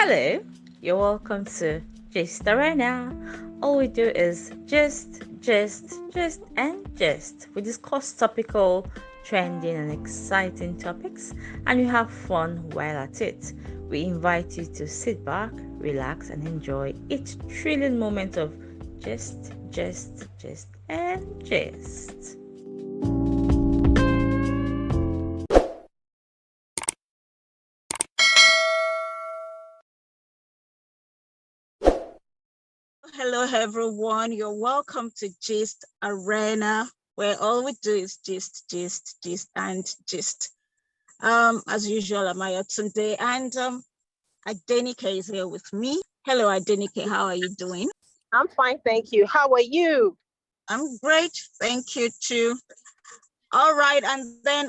Hello, you're welcome to Gist Arena. All we do is and gist. We discuss topical, trending, and exciting topics, and we have fun while at it. We invite you to sit back, relax, and enjoy each thrilling moment of and gist. Hello, everyone. You're welcome to Gist Arena, where all we do is gist, and gist. As usual, I'm Ayotunde, and Adenike is here with me. Hello, Adenike. How are you doing? I'm fine, thank you. How are you? I'm great, thank you too. All right, and then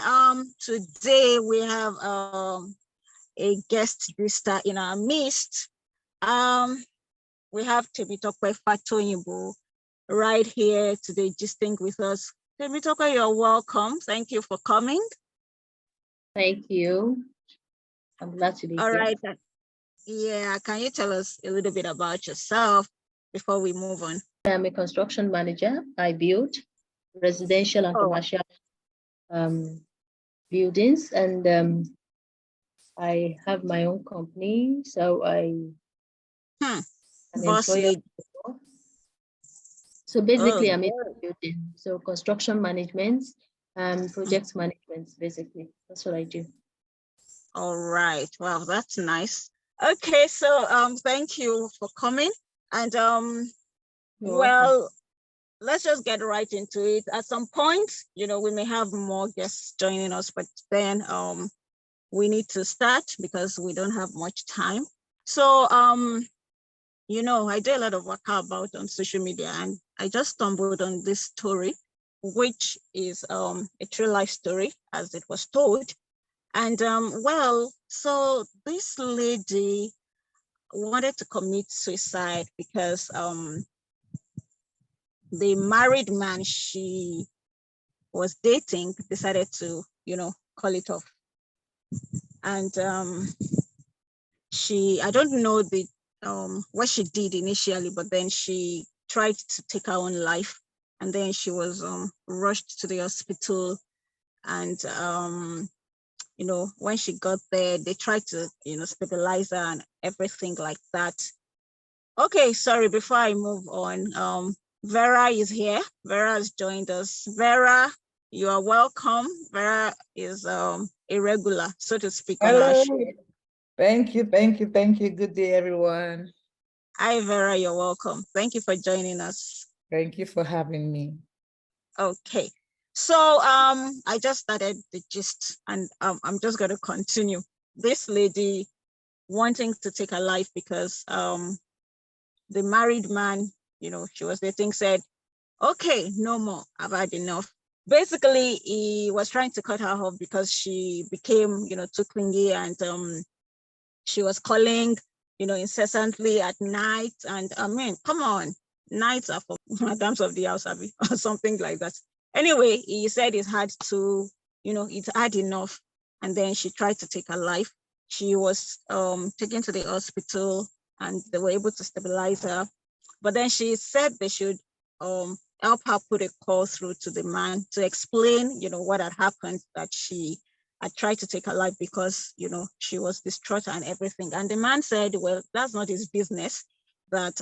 today we have a guest gister in our midst. We have Temitope Fatoyinbo right here today, gisting with us. Temitope, you're welcome. Thank you for coming. Thank you. I'm glad to be here. All right. Yeah, can you tell us a little bit about yourself before we move on? I'm a construction manager. I build residential and commercial buildings, and I have my own company, so I'm an employer. So basically, I'm in building. So construction management and project management, basically. That's what I do. All right. Wow, that's nice. Okay, so thank you for coming. And well, let's just get right into it. At some point, we may have more guests joining us, but then we need to start because we don't have much time. So I do a lot of work about on social media, and I just stumbled on this story, which is a true life story as it was told. And so this lady wanted to commit suicide because the married man she was dating decided to, call it off. And I don't know what she did initially, but then she tried to take her own life, and then she was rushed to the hospital. And when she got there, they tried to stabilize her and everything like that. Okay, sorry, before I move on, Vera is here. Vera has joined us. Vera, you are welcome. Vera is a regular, so to speak. Hello. Thank you. Good day, everyone. Hi, Vera, you're welcome. Thank you for joining us. Thank you for having me. Okay, so I just started the gist, and I'm just going to continue. This lady wanting to take her life because the married man, she was dating, said, okay, no more, I've had enough. Basically, he was trying to cut her off because she became, too clingy, and she was calling, incessantly at night. And I mean, come on, nights are for madams of the house, or something like that. Anyway, he said it had to, it had enough. And then she tried to take her life. She was taken to the hospital, and they were able to stabilize her. But then she said they should help her put a call through to the man to explain, what had happened, that she had tried to take her life because, she was distraught and everything. And the man said, well, that's not his business, that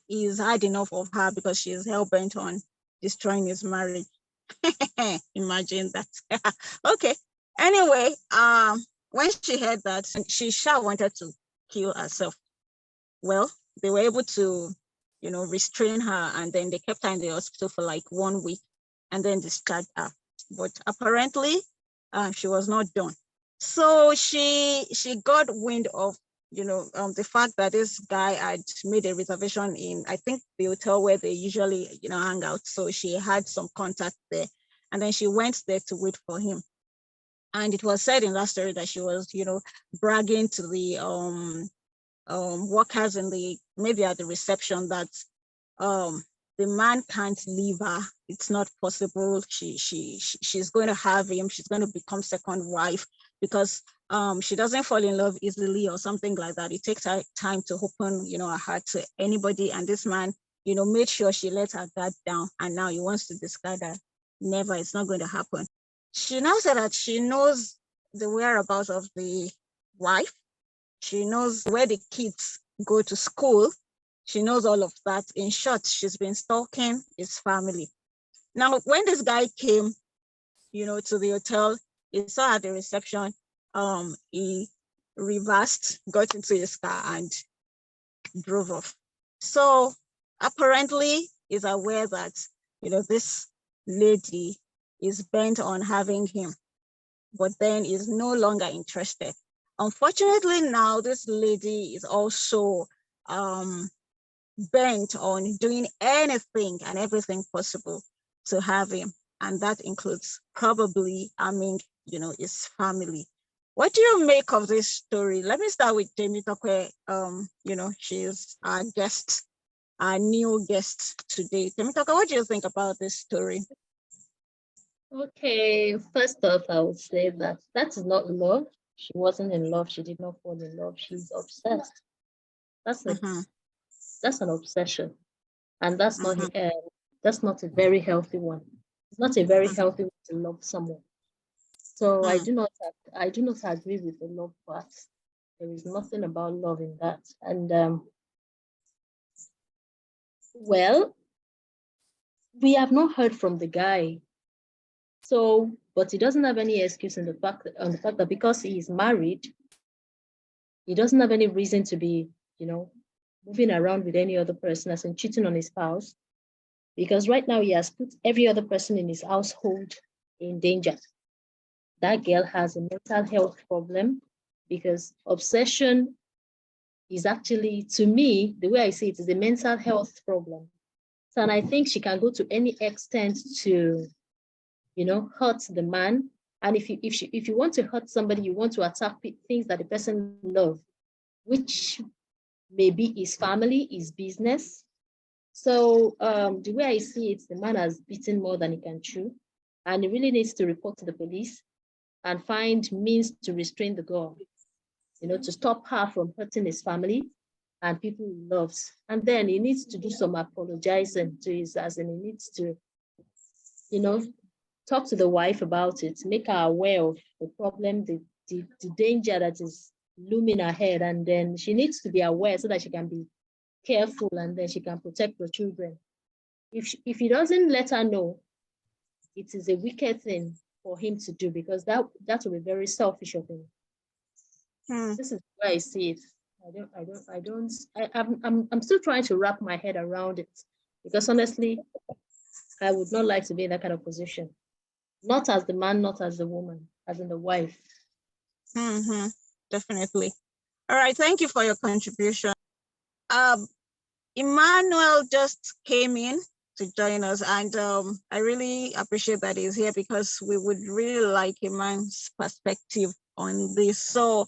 he's had enough of her because she is hell-bent on destroying his marriage. Imagine that. Okay. Anyway, when she heard that, she wanted to kill herself. Well, they were able to, restrain her, and then they kept her in the hospital for like 1 week and then discharged her. But apparently, she was not done. So she got wind of, the fact that this guy had made a reservation in, I think, the hotel where they usually, hang out. So she had some contact there, and then she went there to wait for him. And it was said in that story that she was, bragging to the workers maybe at the reception, that the man can't leave her. It's not possible. She's going to have him. She's going to become second wife, because she doesn't fall in love easily or something like that. It takes her time to open, her heart to anybody. And this man, made sure she let her guard down. And now he wants to discard her. Never, it's not going to happen. She now said that she knows the whereabouts of the wife. She knows where the kids go to school. She knows all of that. In short, she's been stalking his family. Now, when this guy came, to the hotel, he saw at the reception, he reversed, got into his car and drove off. So apparently he's aware that, this lady is bent on having him, but then is no longer interested. Unfortunately, now this lady is also bent on doing anything and everything possible to have him. And that includes probably harming, his family. What do you make of this story? Let me start with Jamie Tokwe. She's our guest, our new guest today. Jamie Tokwe, what do you think about this story? Okay, first off, I would say that is not love. She wasn't in love. She did not fall in love. She's obsessed. That's an obsession, and that's not a very healthy one. It's not a very healthy way to love someone. So I do not agree with the love part. There is nothing about love in that. And well, we have not heard from the guy. So, but he doesn't have any excuse on the fact that because he is married, he doesn't have any reason to be, moving around with any other person as in cheating on his spouse. Because right now he has put every other person in his household in danger. That girl has a mental health problem because obsession is actually, to me, the way I see it, is a mental health problem. So, and I think she can go to any extent to, hurt the man. And if you want to hurt somebody, you want to attack things that the person loves, which may be his family, his business. So the way I see it, the man has beaten more than he can chew, and he really needs to report to the police and find means to restrain the girl, to stop her from hurting his family and people he loves. And then he needs to do some apologizing to his, as in he needs to, talk to the wife about it, make her aware of the problem, the danger that is looming ahead. And then she needs to be aware so that she can be careful and then she can protect the children. If he doesn't let her know, it is a wicked thing for him to do, because that will be very selfish of him. This is where I see it. I'm still trying to wrap my head around it, because honestly, I would not like to be in that kind of position. Not as the man, not as the woman, as in the wife. Definitely. All right, thank you for your contribution. Emmanuel just came in to join us, and I really appreciate that he's here, because we would really like Emmanuel's perspective on this. So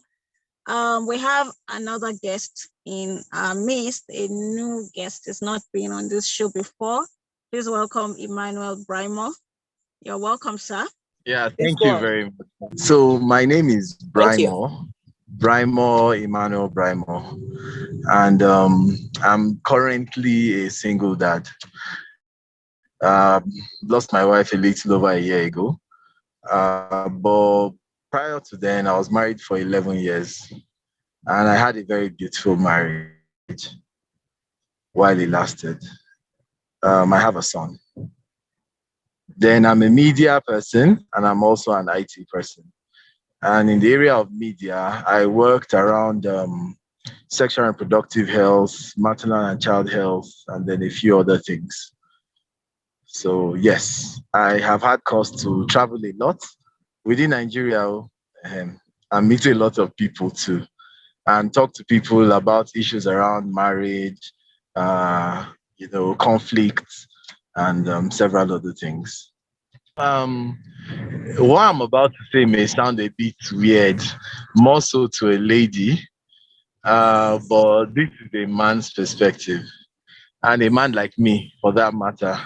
we have another guest in our midst, a new guest. Has not been on this show before. Please welcome Emmanuel Brimo. You're welcome, sir. Yeah, thank you very much. So my name is Brimo Emmanuel Brimo, and I'm currently a single dad. Lost my wife a little over a year ago, but prior to then, I was married for 11 years, and I had a very beautiful marriage while it lasted. I have a son. Then I'm a media person, and I'm also an IT person. And in the area of media, I worked around sexual and reproductive health, maternal and child health, and then a few other things. So yes, I have had cause to travel a lot within Nigeria, and meet a lot of people too, and talk to people about issues around marriage, conflicts, and several other things. What I'm about to say may sound a bit weird, more so to a lady, but this is a man's perspective, and a man like me, for that matter.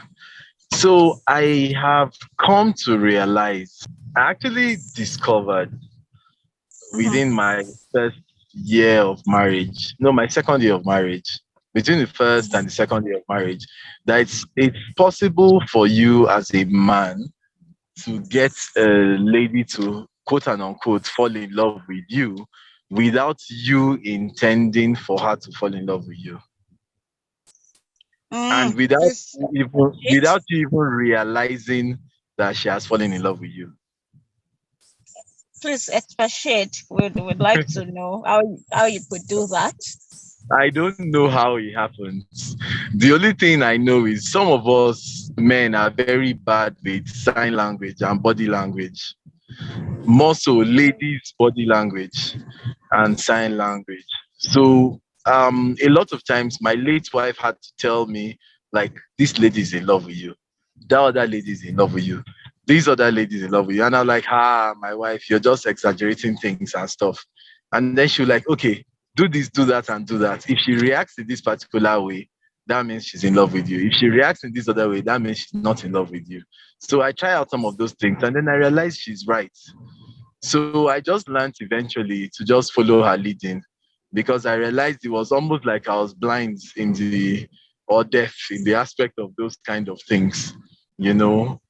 So I have come to realize, I actually discovered within my first year of marriage, no, my second year of marriage, between the first and the second year of marriage, that it's possible for you as a man to get a lady to quote and unquote fall in love with you without you intending for her to fall in love with you. And Please, without you even realizing that she has fallen in love with you. please expatiate. We'd like to know how you could do that. I don't know how it happens. The only thing I know is some of us men are very bad with sign language and body language. More so ladies' body language and sign language. So a lot of times my late wife had to tell me, like, this lady is in love with you. That other lady is in love with you. These other ladies in love with you. And I'm like, my wife, you're just exaggerating things and stuff. And then she'll like, okay, do this, do that, and do that. If she reacts in this particular way, that means she's in love with you. If she reacts in this other way, that means she's not in love with you. So I try out some of those things and then I realize she's right. So I just learned eventually to just follow her leading because I realized it was almost like I was blind or deaf in the aspect of those kind of things. You know,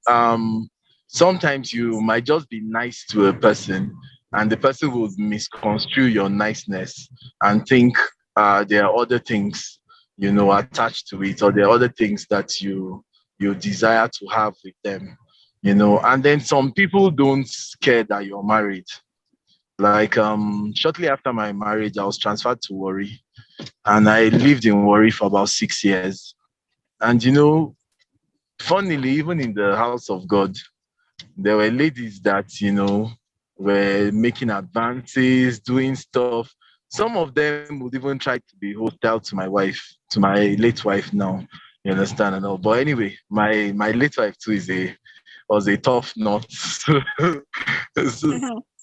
sometimes you might just be nice to a person and the person will misconstrue your niceness and think there are other things, attached to it, or there are other things that you desire to have with them. And then some people don't care that you're married. Like shortly after my marriage, I was transferred to Warri and I lived in Warri for about 6 years. And funnily, even in the house of God, there were ladies that, were making advances, doing stuff. Some of them would even try to be hostile to my wife, to my late wife now. You understand and all. But anyway, my late wife too was a tough nut.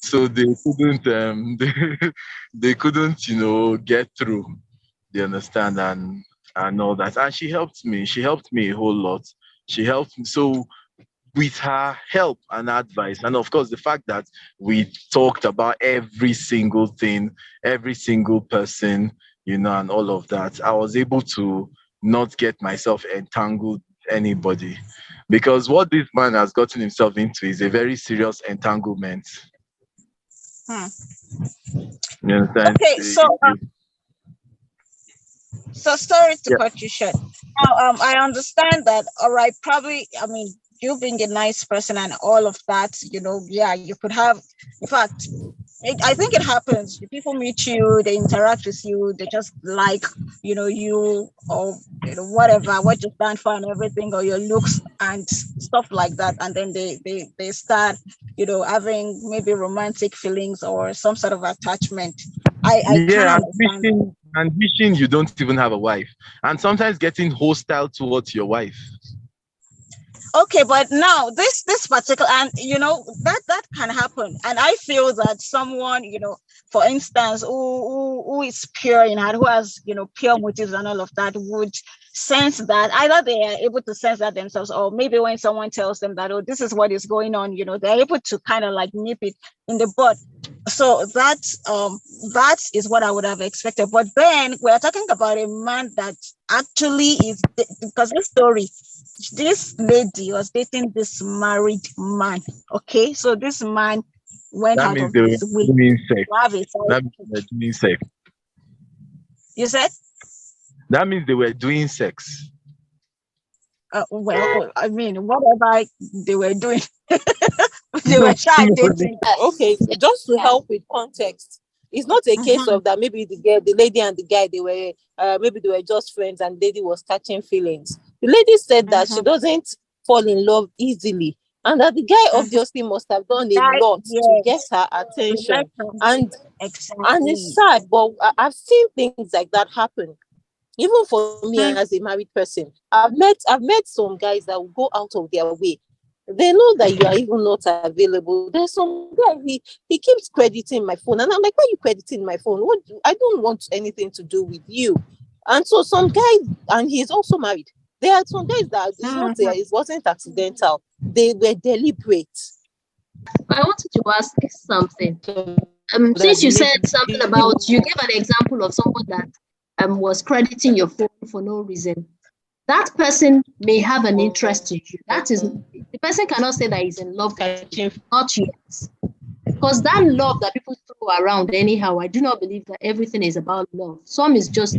So they couldn't they couldn't get through. You understand and all that. And she helped me. She helped me a whole lot. She helped me. So with her help and advice, and of course the fact that we talked about every single thing, every single person, and all of that, I was able to not get myself entangled with anybody. Because what this man has gotten himself into is a very serious entanglement. You understand? Okay, so sorry to cut you short. Now, I understand that. All right, probably. I mean, you being a nice person and all of that. You could have. In fact, I think it happens. People meet you, they interact with you, they just like, you or whatever, what you stand for and everything, or your looks and stuff like that, and then they start, having maybe romantic feelings or some sort of attachment. I can understand. And wishing you don't even have a wife, and sometimes getting hostile towards your wife. Okay, but now this particular, and that can happen, and I feel that someone, for instance, who is pure in heart, who has pure motives and all of that, would sense that. Either they are able to sense that themselves, or maybe when someone tells them that, oh, this is what is going on, they're able to kind of like nip it in the bud. So that is what I would have expected. But then we're talking about a man that actually is, because this lady was dating this married man. Okay, so this man went out of his way to have a That means they were doing sex. You said? That means they were doing sex. Well, I mean, whatever they were doing, they were trying dating. Okay, just to help with context, it's not a case of that maybe the lady and the guy, they were maybe they were just friends and the lady was catching feelings. The lady said that she doesn't fall in love easily, and that the guy obviously must have done a lot to get her attention. And it's sad, but I've seen things like that happen. Even for me as a married person, I've met some guys that will go out of their way. They know that you are even not available. There's some guy, he keeps crediting my phone, and I'm like, why are you crediting my phone? I don't want anything to do with you. And so some guys, and he's also married. There are some guys that it wasn't accidental. They were deliberate. I wanted to ask something. Since you said something about, you gave an example of someone that was crediting your phone for no reason. That person may have an interest in you. That is, the person cannot say that he's in love with you, not yet. Because that love that people throw around anyhow, I do not believe that everything is about love. Some is just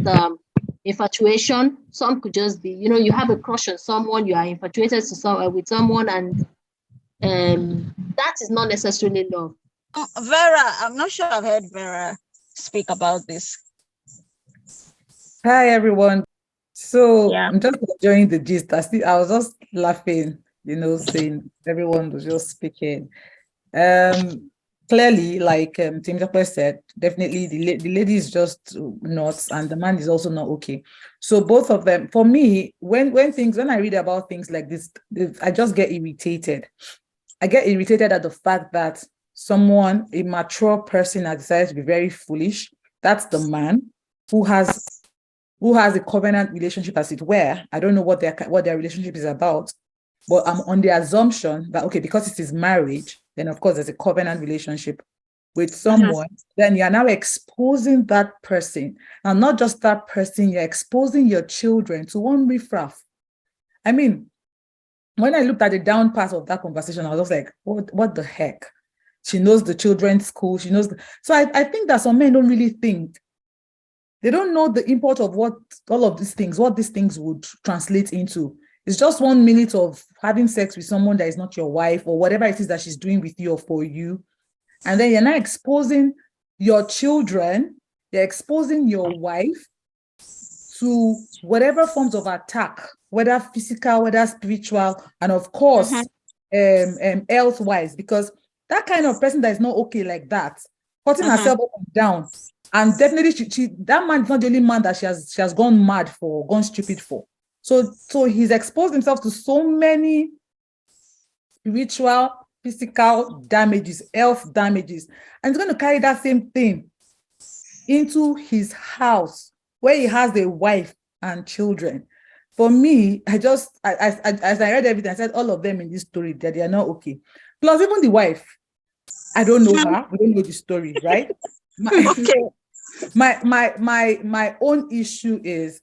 infatuation. Some could just be, you have a crush on someone, you are infatuated with someone, and that is not necessarily love. Vera, I'm not sure I've heard Vera speak about this. Hi, everyone. So Yeah. I'm just enjoying the gist. I was just laughing, saying everyone was just speaking. Clearly, like Tim Jacques said, definitely the lady is just nuts and the man is also not okay. So both of them, for me, when I read about things like this, I just get irritated. I get irritated at the fact that someone, a mature person, has decided to be very foolish. That's the man who has a covenant relationship, as it were. I don't know what their relationship is about, but I'm on the assumption that, okay, because it is marriage, then of course there's a covenant relationship with someone, then you're now exposing that person. And not just that person, you're exposing your children to one riffraff. I mean, when I looked at the down part of that conversation, I was just like, what the heck? She knows the children's school, she knows. So I think that some men don't really think. They don't know the import of what these things would translate into. It's just 1 minute of having sex with someone that is not your wife or whatever it is that she's doing with you or for you. And then you're now exposing your children, you're exposing your wife to whatever forms of attack, whether physical, whether spiritual, and of course, health-wise, because that kind of person that is not okay like that, cutting herself up and down, and definitely that man is not the only man that she has gone mad for, gone stupid for. So he's exposed himself to so many spiritual, physical damages, health damages, and he's going to carry that same thing into his house where he has a wife and children. For me, as I read everything, I said all of them in this story that they are not okay. Plus, even the wife, I don't know her. We don't know the story, right? My own issue is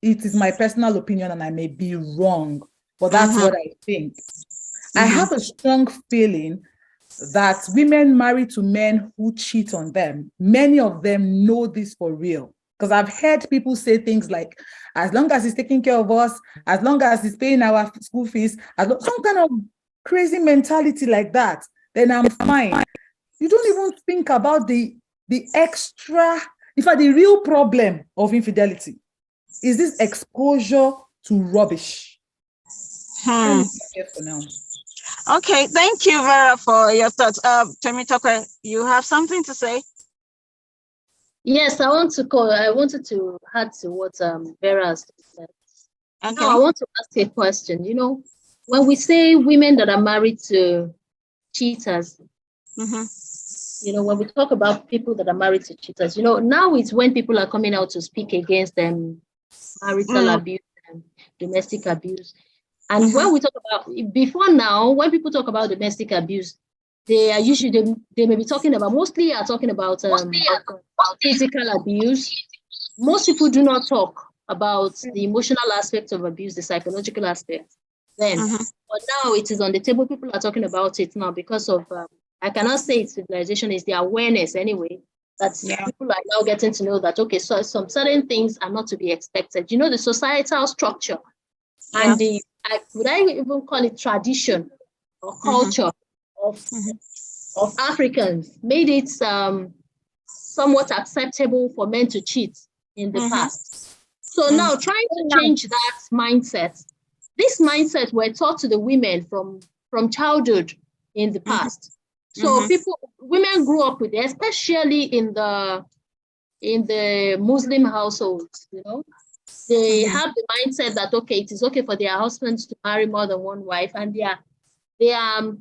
it is my personal opinion and I may be wrong, but that's what I think. I have a strong feeling that women married to men who cheat on them, many of them know this for real. Because I've heard people say things like, as long as he's taking care of us, as long as he's paying our school fees, some kind of crazy mentality like that, then I'm fine. You don't even think about the extra, in fact, the real problem of infidelity is this exposure to rubbish. For now. Okay, thank you, Vera, for your thoughts. Temitope, you have something to say? Yes, I wanted to add to what Vera has said. Okay. Now, I want to ask a question. When we say women that are married to cheaters, when we talk about people that are married to cheaters, now it's when people are coming out to speak against them, marital abuse and domestic abuse. And when we talk about, before now, when people talk about domestic abuse, they are usually, they may be talking about, mostly are talking about physical abuse. Most people do not talk about the emotional aspect of abuse, the psychological aspect. Then, but now it is on the table. People are talking about it now because of, I cannot say it's civilization, it's the awareness anyway, that people are now getting to know that, okay, so some certain things are not to be expected. The societal structure and would I even call it tradition or culture of Africans made it somewhat acceptable for men to cheat in the past. So now trying to change that mindset, this mindset were taught to the women from childhood in the past. So women grew up with it, especially in the Muslim households, they have the mindset that, okay, it is okay for their husbands to marry more than one wife, and they are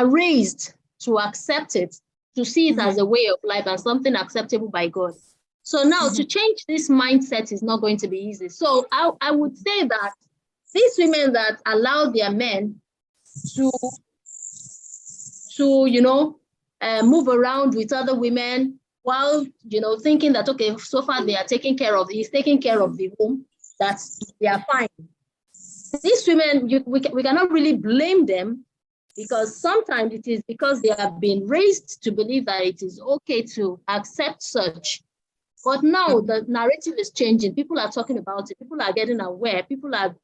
raised to accept it, to see it as a way of life and something acceptable by God. So now to change this mindset is not going to be easy. So I would say that these women that allow their men to move around with other women while, thinking that, okay, so far he's taking care of the home, that they are fine. These women, we cannot really blame them, because sometimes it is because they have been raised to believe that it is okay to accept such. But now the narrative is changing. People are talking about it. People are getting aware. People are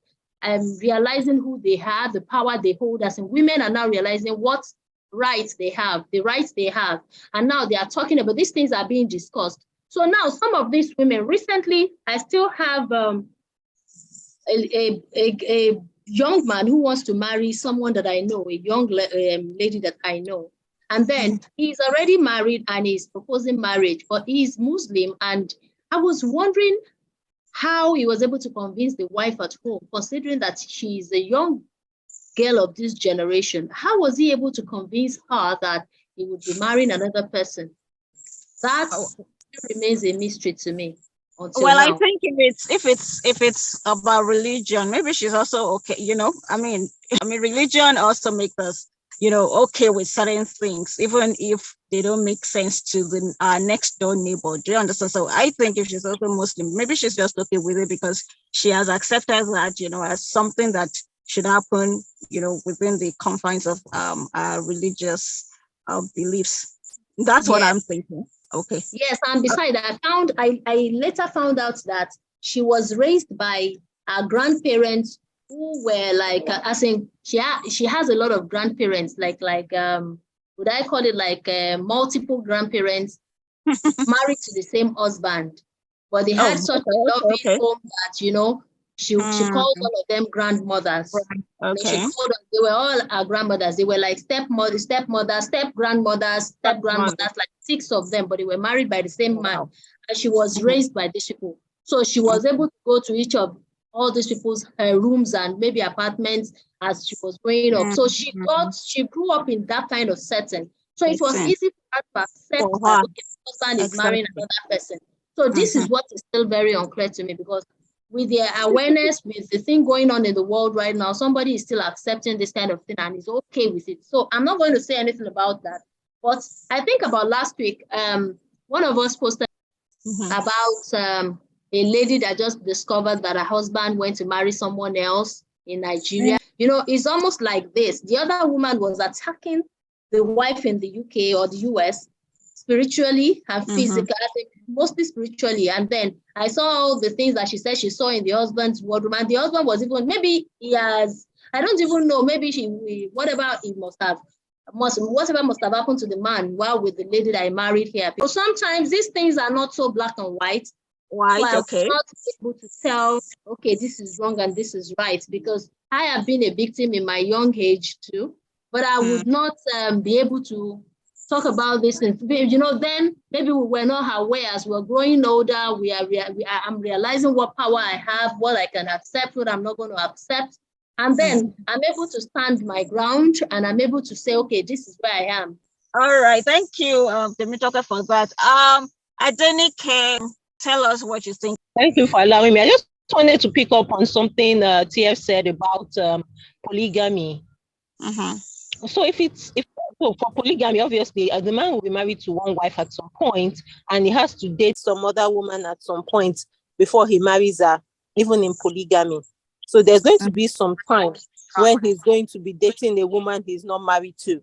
realizing who they have, the power they hold. As in, women are now realizing what rights they have, the rights they have. And now they are talking about these things are being discussed. So now some of these women, recently, I still have a young man who wants to marry someone that I know, a young lady that I know. And then he's already married and he's proposing marriage, but he's Muslim. And I was wondering how he was able to convince the wife at home, considering that she's a young girl of this generation. How was he able to convince her that he would be marrying another person? That remains a mystery to me. Well, now. I think if it's about religion, maybe she's also okay. I mean, religion also makes us, okay with certain things, even if they don't make sense to the next door neighbor. Do you understand? So I think if she's also Muslim, maybe she's just okay with it because she has accepted that, as something that should happen, within the confines of religious beliefs. That's what I'm thinking. Okay. Yes, and besides, I later found out that she was raised by her grandparents who were like, she has a lot of grandparents, like would I call it like multiple grandparents married to the same husband, but they had such a loving home that she called all of them grandmothers. Okay. They were all our grandmothers. They were like stepmothers, step-grandmothers, like 6 of them, but they were married by the same man. And she was raised by these people. So she was able to go to each of all these people's rooms and maybe apartments as she was growing up. So she grew up in that kind of setting. So it was easy for her to accept that husband is marrying another person. So this is what is still very unclear to me, because with the awareness, with the thing going on in the world right now, somebody is still accepting this kind of thing and is okay with it. So I'm not going to say anything about that. But I think about last week, one of us posted about a lady that just discovered that her husband went to marry someone else in Nigeria. It's almost like this. The other woman was attacking the wife in the UK or the US spiritually and physically, mostly spiritually. And then I saw all the things that she said she saw in the husband's wardrobe. And the husband was even, maybe he has, I don't even know, maybe whatever must have happened to the man while with the lady that I married here. But sometimes these things are not so black and white. Right, so okay. I'm not able to tell, okay, this is wrong and this is right, because I have been a victim in my young age too, but I would not be able to talk about this. And, then maybe we were not aware as we're growing older. I'm realizing what power I have, what I can accept, what I'm not going to accept. And then I'm able to stand my ground and I'm able to say, okay, this is where I am. All right. Thank you, Temitope, for that. Adenike, tell us what you think. Thank you for allowing me. I just wanted to pick up on something TF said about polygamy. So for polygamy, obviously, the man will be married to one wife at some point, and he has to date some other woman at some point before he marries her, even in polygamy. So there's going to be some time when he's going to be dating a woman he's not married to.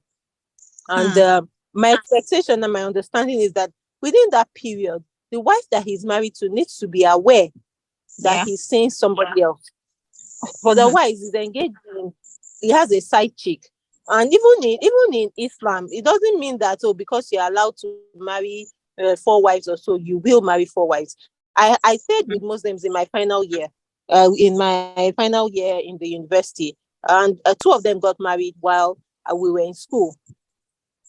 And my expectation and my understanding is that within that period, the wife that he's married to needs to be aware that he's seeing somebody else. Otherwise, he's engaged he has a side chick. And even in Islam, it doesn't mean that, because you're allowed to marry 4 wives or so, you will marry 4 wives. I stayed with Muslims in my final year, in the university, and 2 of them got married while we were in school.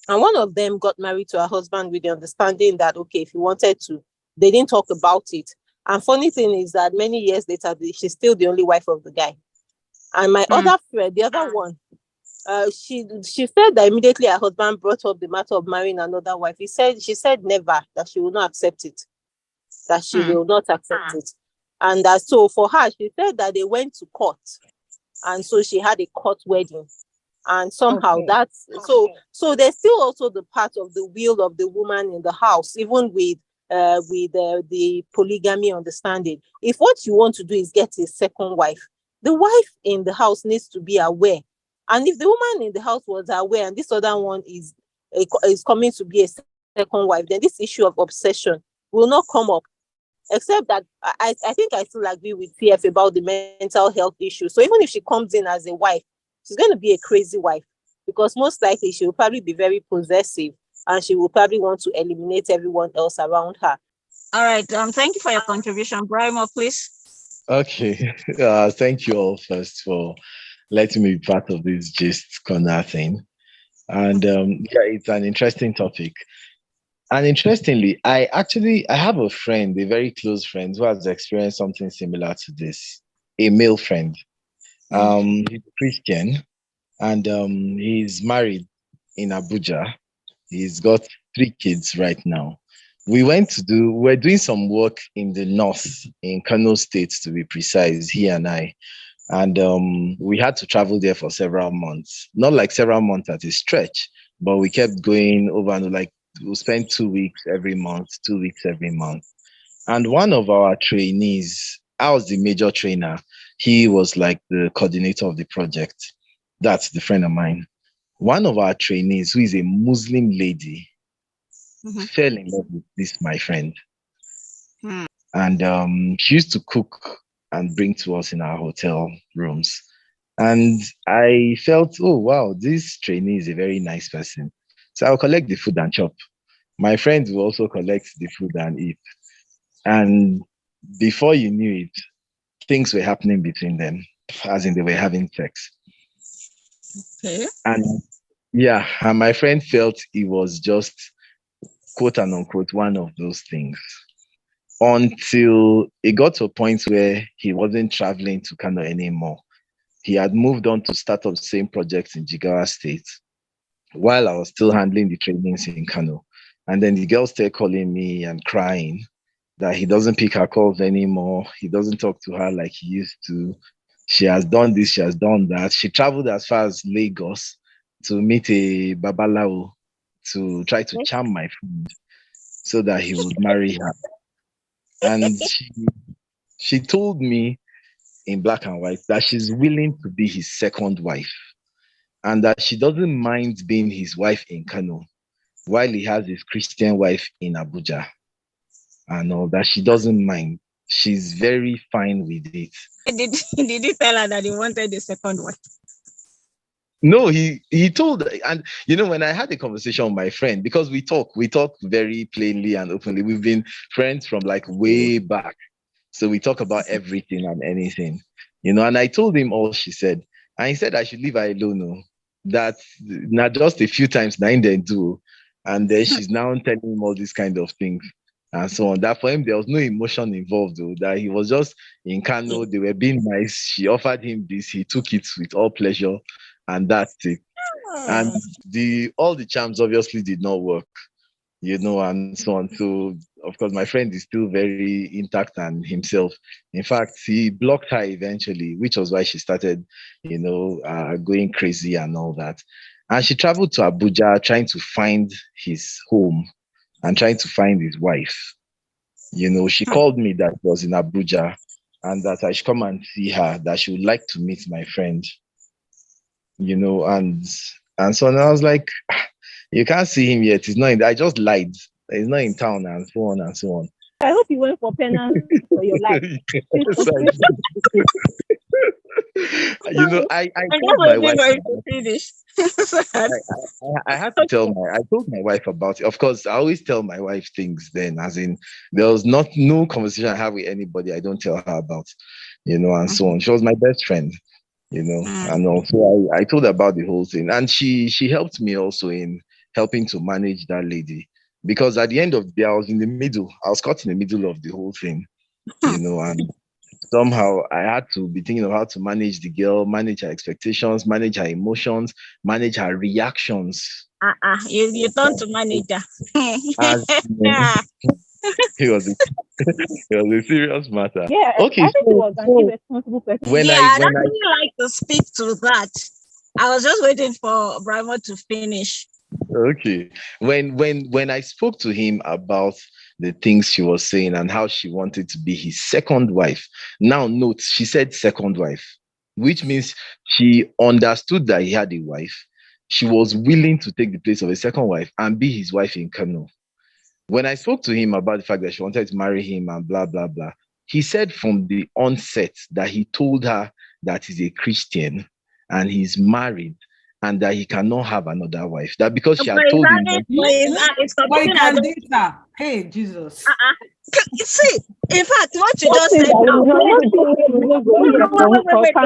And one of them got married to her husband with the understanding that, okay, if he wanted to, they didn't talk about it. And funny thing is that many years later, she's still the only wife of the guy. And my other friend, the other one, she said that immediately her husband brought up the matter of marrying another wife, she said never, that she will not accept it. That she will not accept it. And so for her, she said that they went to court. And so she had a court wedding. And somehow that's so there's still also the part of the will of the woman in the house, even with the polygamy understanding. If what you want to do is get a second wife, the wife in the house needs to be aware. And if the woman in the house was aware and this other one is coming to be a second wife, then this issue of obsession will not come up. Except that I think I still agree with TF about the mental health issue. So even if she comes in as a wife, she's going to be a crazy wife, because most likely she will probably be very possessive and she will probably want to eliminate everyone else around her. All right. Thank you for your contribution. Brimo, please. Okay. Thank you all first for letting me be part of this gist corner thing. And yeah, it's an interesting topic. And interestingly, I have a friend, a very close friend, who has experienced something similar to this. A male friend. He's a Christian, and he's married in Abuja. He's got 3 kids right now. We're doing some work in the north, in Kano State to be precise, he and I. And we had to travel there for several months. Not like several months at a stretch, but we kept going over and like we'll spend 2 weeks every month, 2 weeks every month. And one of our trainees, I was the major trainer. He was like the coordinator of the project. That's the friend of mine. One of our trainees, who is a Muslim lady, fell in love with this, my friend. And she used to cook and bring to us in our hotel rooms. And I felt, oh, wow, this trainee is a very nice person. So I'll collect the food and chop. My friends will also collect the food and eat. And before you knew it, things were happening between them, as in they were having sex. Okay. And yeah, and my friend felt it was just quote and unquote one of those things, until it got to a point where he wasn't traveling to Kano anymore. He had moved on to start up the same projects in Jigawa State while I was still handling the trainings in Kano. And then the girl started calling me and crying that he doesn't pick her calls anymore. He doesn't talk to her like he used to. She has done this, she has done that. She traveled as far as Lagos to meet a Babalawo to try to charm my friend so that he would marry her. And she told me in black and white that she's willing to be his second wife and that she doesn't mind being his wife in Kano while he has his Christian wife in Abuja. And all that she doesn't mind. She's very fine with it. Did you tell her that he wanted the second wife? No, he told, and you know, when I had a conversation with my friend, because we talk very plainly and openly. We've been friends from like way back. So we talk about everything and anything, you know, and I told him all she said. And he said I should leave her alone. No, that not just a few times, nine then do. And then she's now telling him all these kind of things and so on. That for him, there was no emotion involved, though, that he was just in Kano, they were being nice. She offered him this, he took it with all pleasure, and that's it. And all the charms obviously did not work, you know, and so on. So of course my friend is still very intact and himself. In fact, he blocked her eventually, which was why she started, you know, going crazy and all that. And she traveled to Abuja trying to find his home and trying to find his wife. You know, she called me that was in Abuja and that I should come and see her, that she would like to meet my friend, you know, and so on. I was like, you can't see him yet. He's not in, I just lied. He's not in town and so on and so on. I hope you went for penance for your life. Yes, you know, I told my wife. I had to tell I told my wife about it. Of course, I always tell my wife things then, as in there was no conversation I have with anybody I don't tell her about, you know, and so on. She was my best friend, you know, and also I told her about the whole thing. And she helped me also in helping to manage that lady. Because at the end of the day, I was caught in the middle of the whole thing, you know, and somehow I had to be thinking of how to manage the girl, manage her expectations, manage her emotions, manage her reactions. You turn to manager. As, it was a serious matter. Yeah, okay. I think it was an irresponsible person. I'd actually like to speak to that. I was just waiting for Brahma to finish. Okay. When I spoke to him about the things she was saying and how she wanted to be his second wife. Now note, she said second wife, which means she understood that he had a wife. She was willing to take the place of a second wife and be his wife in Kano. When I spoke to him about the fact that she wanted to marry him and blah, blah, blah, he said from the onset that he told her that he's a Christian and he's married and that he cannot have another wife. That because she had told him that It's Why competing can't against. date her? Hey, Jesus. You see, in fact, what you What just is said that? now.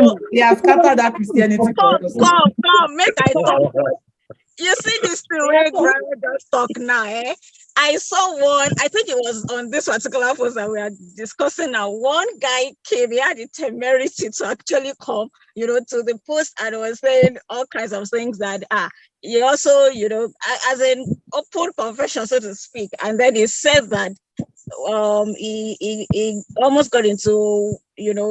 No. He has scattered that Christianity for us. Come, make I talk. You see this thing where Grandma just talk now, eh? I saw one, I think it was on this particular post that we are discussing now. One guy came, he had the temerity to actually come, to the post and was saying all kinds of things that he also, as an open confession, so to speak. And then he said that he almost got into,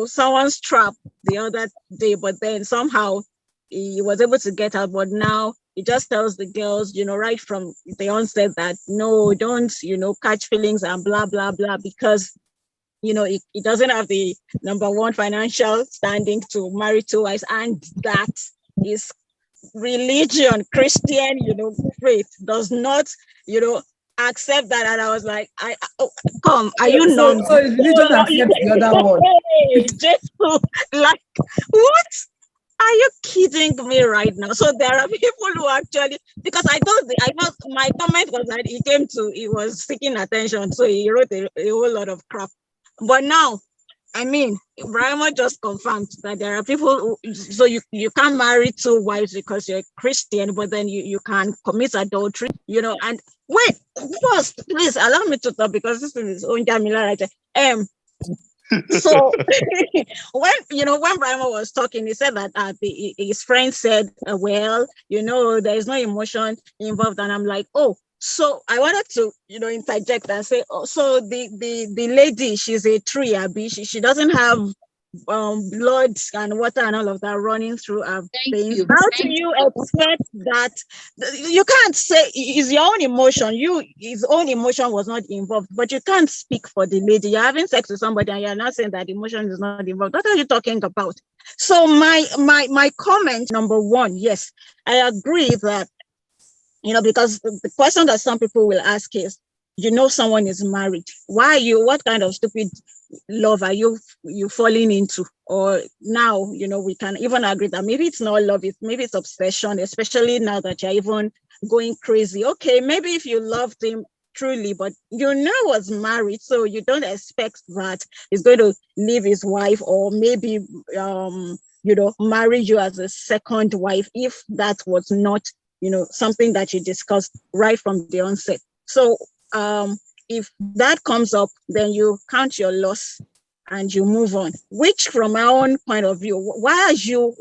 someone's trap the other day, but then somehow he was able to get out. But now he just tells the girls, right from the onset that no, don't, catch feelings and blah, blah, blah, because, he doesn't have the number one financial standing to marry two wives, and that is religion, Christian, faith does not, accept that. And I was like, come, are you So numbed? religion accepts the other one. Hey, just like, what? Are you kidding me right now? So there are people who actually, because I thought my comment was that he was seeking attention, so he wrote a whole lot of crap. But now, I mean, Ibrahima just confirmed that there are people so you can't marry two wives because you're a Christian, but then you can commit adultery, and wait, first, please allow me to talk because this is own Jamila right there. So when Brahma was talking, he said that his friend said, well, there is no emotion involved, and I'm like, oh, so I wanted to interject and say, oh, so the lady, she's a tree, Abby, she doesn't have blood and water and all of that running through her veins. How do you expect that? You can't say it's your own emotion. His own emotion was not involved, but you can't speak for the lady. You're having sex with somebody and you're not saying that emotion is not involved. What are you talking about? So my comment, number one, yes, I agree that, because the question that some people will ask is, someone is married. What kind of stupid love are you falling into? Or now, we can even agree that maybe it's not love, maybe it's obsession, especially now that you're even going crazy. Okay, maybe if you loved him truly, but was married, so you don't expect that he's going to leave his wife or maybe marry you as a second wife if that was not something that you discussed right from the onset. So if that comes up, then you count your loss and you move on. Which, from our own point of view, why are you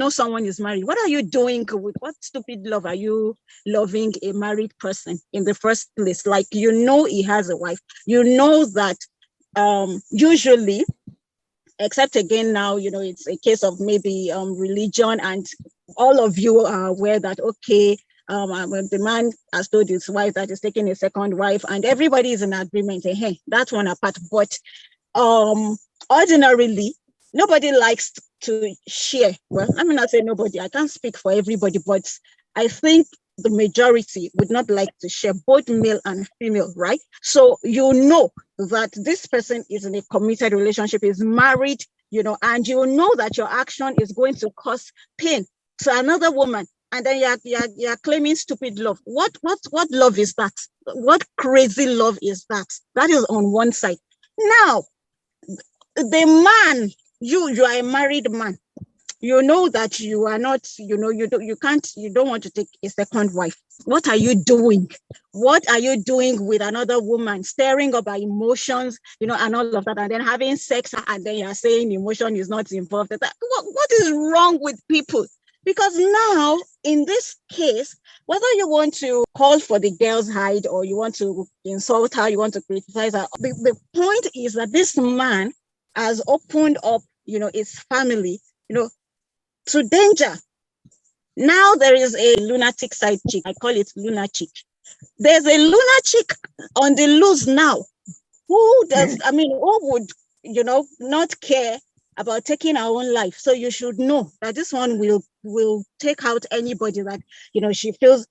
someone is married? What are you doing with what stupid love are you loving a married person in the first place? Like, he has a wife. That usually, except again now, it's a case of maybe religion, and all of you are aware that, okay, when the man has told his wife that he's taking a second wife and everybody is in agreement, hey, that's one apart. But ordinarily, nobody likes to share. Well, let me not say nobody, I can't speak for everybody, but I think the majority would not like to share, both male and female, right? So that this person is in a committed relationship, is married, and that your action is going to cause pain to another woman, and then you're claiming stupid love. What love is that? What crazy love is that? That is on one side. Now, the man, you are a married man. That you are not, you don't want to take a second wife. What are you doing? What are you doing with another woman, stirring up her emotions, and all of that, and then having sex, and then you're saying emotion is not involved? What is wrong with people? Because now, in this case, whether you want to call for the girl's hide or you want to insult her, you want to criticize her, the point is that this man has opened up, his family, to danger. Now there is a lunatic side chick. I call it lunatic. There's a lunatic on the loose now. Who does, I mean, who would, not care about taking our own life? So you should know that this one will take out anybody that, she feels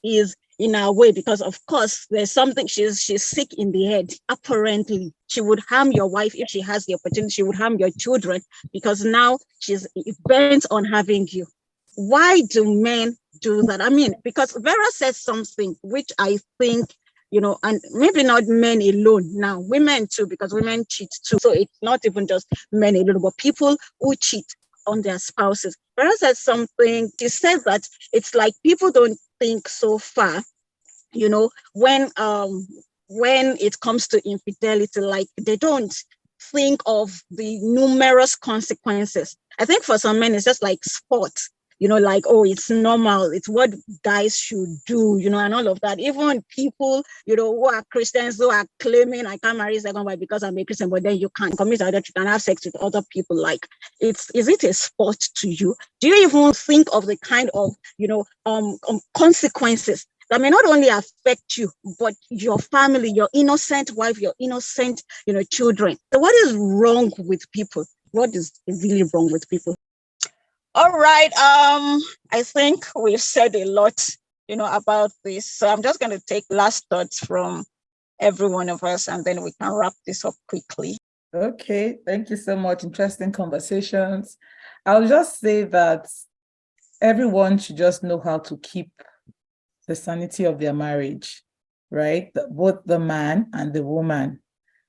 is in our way, because of course there's something, she's sick in the head. Apparently she would harm your wife if she has the opportunity. She would harm your children because now she's bent on having you. Why do men do that? I mean, because Vera said something which I think, and maybe not men alone now, women too, because women cheat too. So it's not even just men alone, but people who cheat on their spouses. Vera said something, she said that it's like people don't think so far, when it comes to infidelity, like they don't think of the numerous consequences. I think for some men, it's just like sport, like, oh, it's normal. It's what guys should do, and all of that. Even people, who are Christians, who are claiming I can't marry second wife because I'm a Christian, but then you can't commit adultery, you can have sex with other people. Like, is it a sport to you? Do you even think of the kind of, consequences that may not only affect you, but your family, your innocent wife, your innocent, children? So what is wrong with people? What is really wrong with people? All right. I think we've said a lot, about this. So I'm just going to take last thoughts from every one of us, and then we can wrap this up quickly. Okay, thank you so much. Interesting conversations. I'll just say that everyone should just know how to keep the sanity of their marriage, right? Both the man and the woman.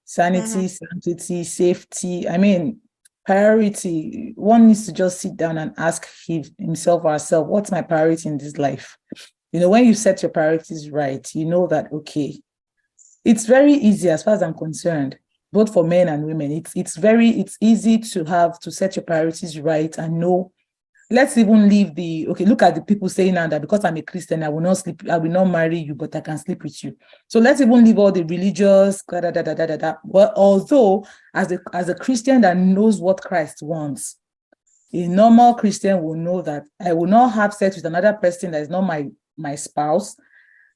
Sanity, sanctity, safety. I mean, priority. One needs to just sit down and ask himself or herself, what's my priority in this life? When you set your priorities right, you know that, okay, it's very easy as far as I'm concerned, both for men and women. It's easy to set your priorities right and know. Let's even leave look at the people saying now that because I'm a Christian, I will not marry you, but I can sleep with you. So let's even leave all the religious, But although as a Christian that knows what Christ wants, a normal Christian will know that I will not have sex with another person that is not my spouse.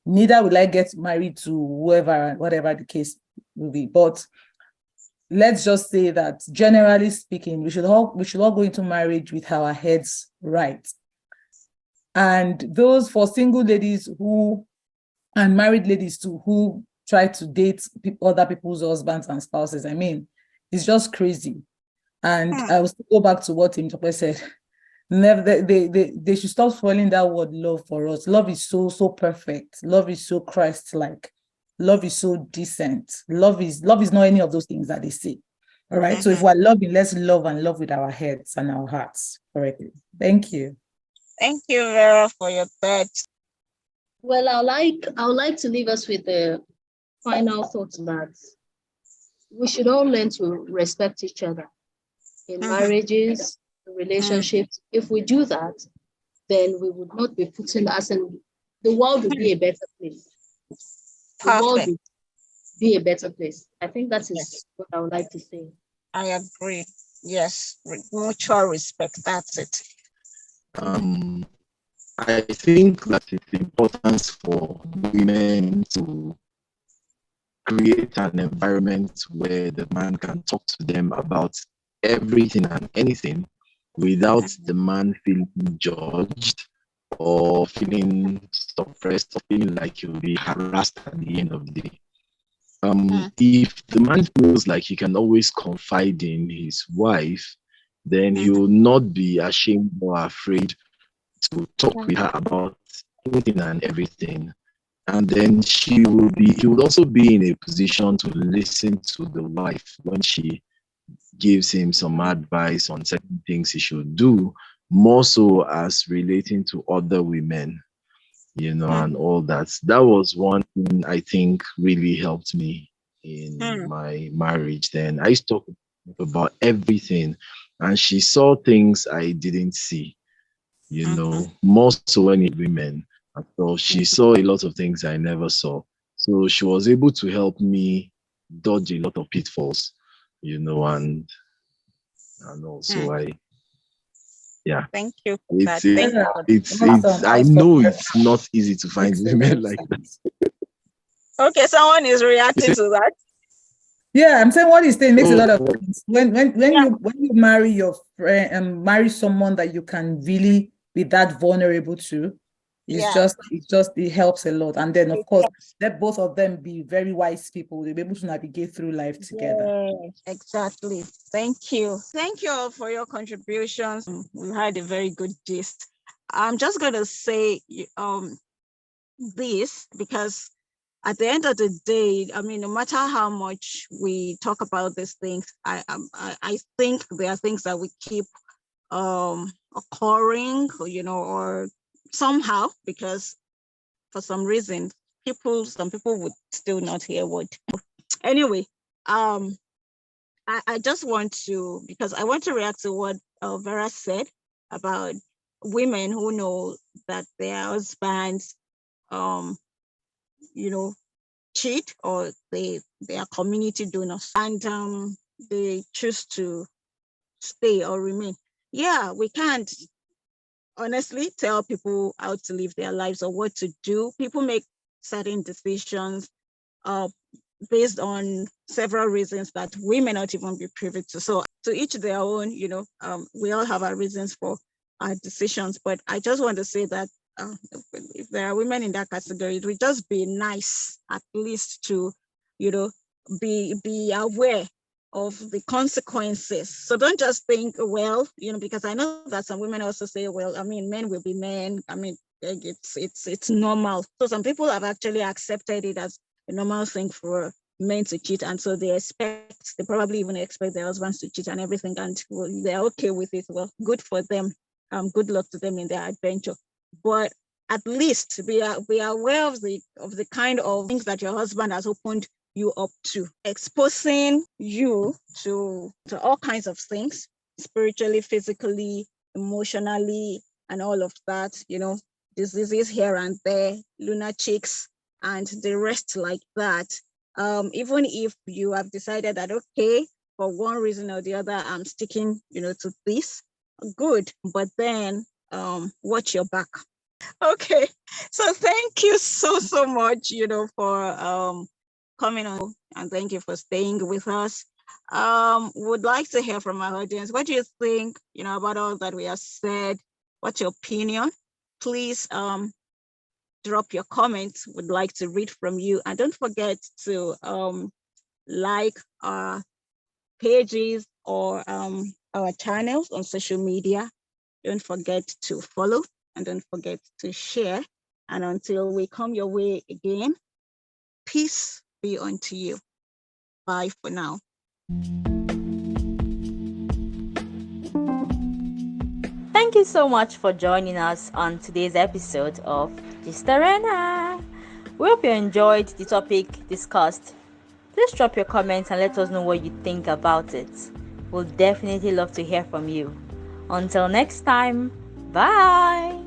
Neither will I get married to whoever, whatever the case will be. But let's just say that generally speaking, we should all go into marriage with our heads right. And those for single ladies and married ladies too, who try to date other people's husbands and spouses, I mean, it's just crazy. And I will still go back to what Tim Tope said. Never, they should stop spoiling that word love for us. Love is so perfect. Love is so Christ-like. Love is so decent. Love is not any of those things that they say. All right. So if we're loving, let's love and love with our heads and our hearts correctly. Thank you. Thank you, Vera, for your thoughts. Well, I would like to leave us with the final thoughts that we should all learn to respect each other in marriages, relationships. If we do that, then we would not be putting us in the world would be a better place. The world would be a better place. I think that is what I would like to say. I agree. Yes, mutual respect. That's it. I think that it's important for women to create an environment where the man can talk to them about everything and anything without the man feeling judged or feeling suppressed or feeling like he'll be harassed at the end of the day. If the man feels like he can always confide in his wife, then he will not be ashamed or afraid to talk with her about anything and everything. And then he would also be in a position to listen to the wife when she gives him some advice on certain things he should do, more so as relating to other women, and all that. That was one thing I think really helped me in my marriage. Then I used to talk about everything, and she saw things I didn't see, more so when it women. So she saw a lot of things I never saw. So she was able to help me dodge a lot of pitfalls, and also Yeah. Thank you for It's that. Thank you for it's I know it's not easy to find women like that. Okay, someone is reacting to that. Yeah, I'm saying what he's saying makes a lot of Oh, sense. When you marry your friend and marry someone that you can really be that vulnerable to, Yeah. it helps a lot. And then of It course helps. let both of them be very wise people. They'll be able to navigate through life together. Yes, exactly. Thank you. Thank you all for your contributions. We had a very good gist. I'm just gonna say this because at the end of the day, I mean, no matter how much we talk about these things, I think there are things that we keep occurring, or somehow, because for some reason some people would still not hear what. Anyway, I just want to, because I want to react to what Vera said about women who know that their husbands you know cheat, or they are community donors, and they choose to stay or remain. Yeah, we can't honestly tell people how to live their lives or what to do. People make certain decisions uh, based on several reasons that we may not even be privy to. So to each their own, we all have our reasons for our decisions. But I just want to say that if there are women in that category, it would just be nice at least to, be aware of the consequences. So don't just think, well, because I know that some women also say, well, I mean, men will be men. I mean, it's normal. So some people have actually accepted it as a normal thing for men to cheat, and so they probably even expect their husbands to cheat and everything, and they're okay with it. Well, good for them. Good luck to them in their adventure. But at least be aware of the kind of things that your husband has opened you up to, exposing you to all kinds of things, spiritually, physically, emotionally, and all of that. Diseases here and there, lunatics, and the rest like that. Even if you have decided that, okay, for one reason or the other, I'm sticking, to this, good. But then watch your back. Okay, so thank you so much, for coming on, and thank you for staying with us. Would like to hear from our audience. What do you think, about all that we have said? What's your opinion? Please drop your comments. Would like to read from you, and don't forget to like our pages or our channels on social media. Don't forget to follow, and don't forget to share. And until we come your way again, peace be unto you. Bye for now. Thank you so much for joining us on today's episode of Gist Arena. We hope you enjoyed the topic discussed. Please drop your comments and let us know what you think about it. We'll definitely love to hear from you. Until next time, bye!